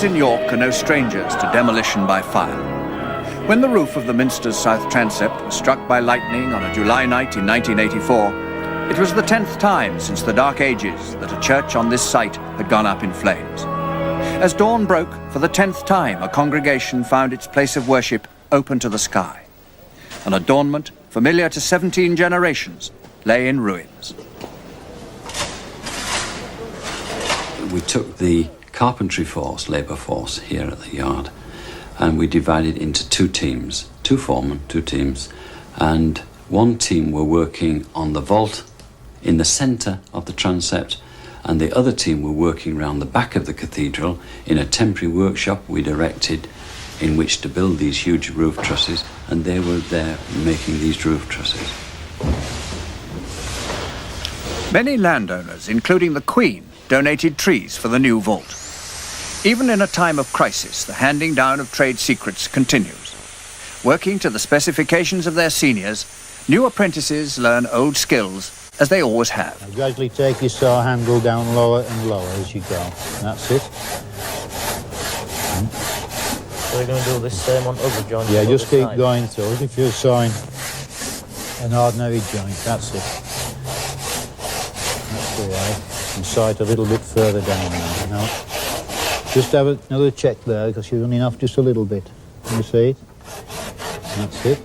Those in York are no strangers to demolition by fire. When the roof of the Minster's south transept was struck by lightning on a July night in 1984, it was the 10th time since the Dark Ages that a church on this site had gone up in flames. As dawn broke, for the 10th time a congregation found its place of worship open to the sky. An adornment familiar to 17 generations lay in ruins. We took the carpentry force, labour force, here at the yard, and we divided into two teams, two foremen, two teams, and one team were working on the vault in the centre of the transept, and the other team were working round the back of the cathedral in a temporary workshop we'd erected in which to build these huge roof trusses, and they were there making these roof trusses. Many landowners, including the Queen, donated trees for the new vault. Even in a time of crisis, the handing down of trade secrets continues. Working to the specifications of their seniors, new apprentices learn old skills, as they always have. Now gradually take your saw handle down lower and lower as you go. That's it. So we're going to do the same on other joints? Yeah, just keep going through it. If you're sawing an ordinary joint, that's it. That's the way. And saw it a little bit further down now. No. Just have another check there because you're running off just a little bit. Can you see it? That's it.